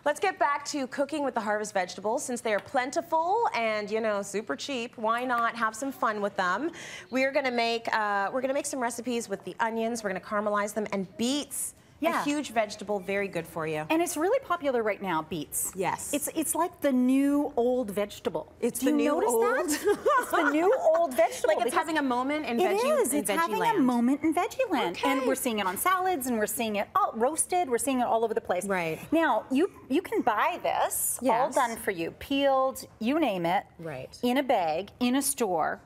Let's get back to cooking with the harvest vegetables. Since they are plentiful and, you know, super cheap, why not have some fun with them? We're gonna make some recipes with the onions. We're gonna caramelize them, and beets. Yeah. A huge vegetable, very good for you. And it's really popular right now, beets. Yes. It's like the new old vegetable. It's the new old. It's the new old vegetable. Like it's having a moment in veggie land. It is. It's having a moment in veggie land. Okay. And we're seeing it on salads, and we're seeing it all roasted. We're seeing it all over the place. Right. Now, you can buy this all done for you, peeled, you name it, in a bag, in a store,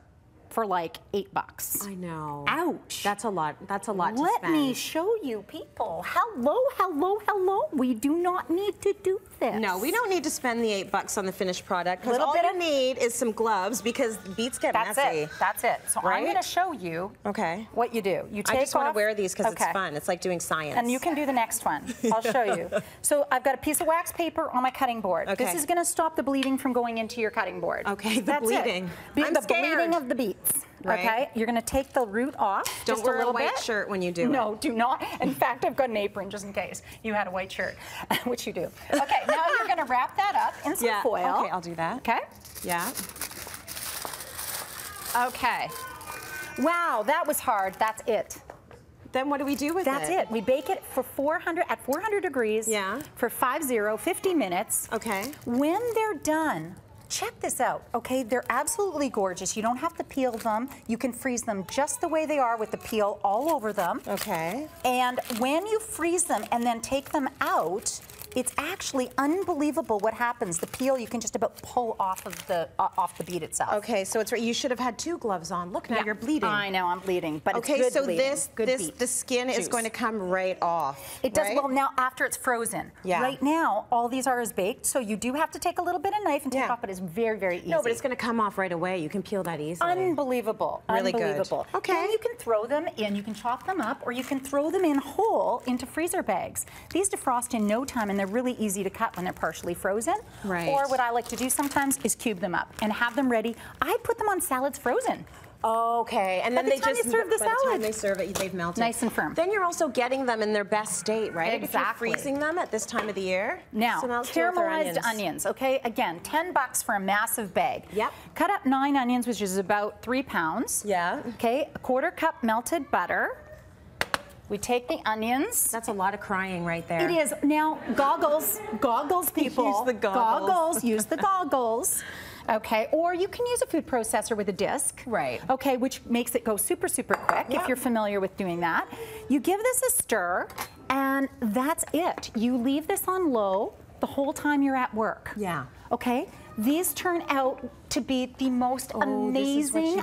for like $8. I know. Ouch. That's a lot. That's a lot to spend. Let me show you, people. Hello, hello, hello. We do not need to do this. No, we don't need to spend the $8 on the finished product. Because all you need is some gloves, because beets get messy. That's it. So I'm going to show you what you do. You take I just want to wear these because it's fun. It's like doing science. And you can do the next one. I'll show you. So I've got a piece of wax paper on my cutting board. This is going to stop the bleeding from going into your cutting board. Okay, the bleeding. The bleeding of the beets. Okay, you're going to take the root off. Don't wear a white shirt when you do it. No, do not. In fact, I've got an apron just in case you had a white shirt, which you do. Okay, now you're going to wrap that up in some foil. Okay, I'll do that. Okay. Yeah. Okay. Wow, that was hard. That's it. Then what do we do with it? That's it. We bake it for 400 degrees for 50 minutes. Okay. When they're done, check this out, okay? They're absolutely gorgeous. You don't have to peel them. You can freeze them just the way they are with the peel all over them. Okay. And when you freeze them and then take them out, it's actually unbelievable what happens. The peel you can just about pull off of the beet itself. Okay, so it's you should have had 2 gloves on. Look, now you're bleeding. I know, I'm bleeding, but okay, it's good so bleeding. the skin is going to come right off. It does. Well, now after it's frozen. Yeah. Right now, all these are baked, so you do have to take a little bit of knife and take off, but it's very, very easy. No, but it's going to come off right away. You can peel that easily. Unbelievable. Really unbelievable. Good. Okay. Then you can throw them in. You can chop them up, or you can throw them in whole into freezer bags. These defrost in no time, and they're really easy to cut when they're partially frozen. Right. Or what I like to do sometimes is cube them up and have them ready. I put them on salads frozen. Okay, and then they just serve the salad. By the time they serve it, they've melted. Nice and firm. Then you're also getting them in their best state, right? Exactly. If you're freezing them at this time of the year. Now, caramelized onions. Okay, again, $10 for a massive bag. Yep. Cut up 9 onions, which is about 3 pounds. Yeah. Okay, a 1/4 cup melted butter. We take the onions. That's a lot of crying right there. It is. Now, goggles, people. Use the goggles. Use the goggles. Okay, or you can use a food processor with a disc. Right. Okay, which makes it go super, super quick if you're familiar with doing that. You give this a stir, and that's it. You leave this on low the whole time you're at work. Yeah. Okay? These turn out to be the most amazing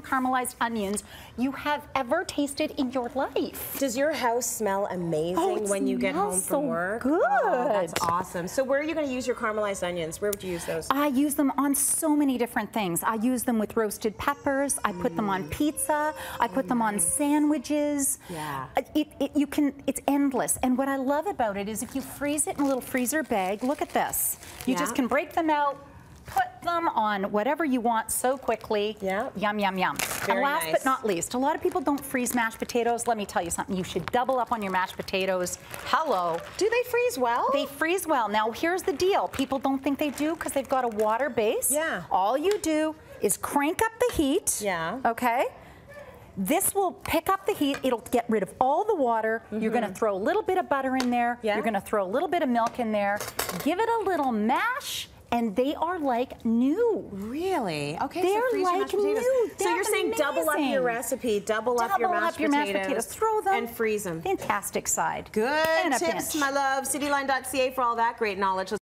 caramelized onions you have ever tasted in your life. Does your house smell amazing when you get home from work? Good. Oh, that's awesome. So where are you going to use your caramelized onions? Where would you use those? I use them on so many different things. I use them with roasted peppers. I put them on pizza. I put them on sandwiches. Yeah. It's endless. And what I love about it is if you freeze it in a little freezer bag, look at this. You just can break them out, put them on whatever you want so quickly. Yeah. Yum, yum, yum. Very and last nice. but not least, a lot of people don't freeze mashed potatoes. Let me tell you something. You should double up on your mashed potatoes. Hello. Do they freeze well? They freeze well. Now, here's the deal. People don't think they do because they've got a water base. Yeah. All you do is crank up the heat. Yeah. Okay? This will pick up the heat. It'll get rid of all the water. You're going to throw a little bit of butter in there. You're going to throw a little bit of milk in there. Give it a little mash, and they are like new. Really? Okay, they're so freeze your mashed potatoes. new. So you're saying double up your recipe, double up your mashed potatoes, throw them, and freeze them. Fantastic side. Good tips, my love. Cityline.ca for all that great knowledge.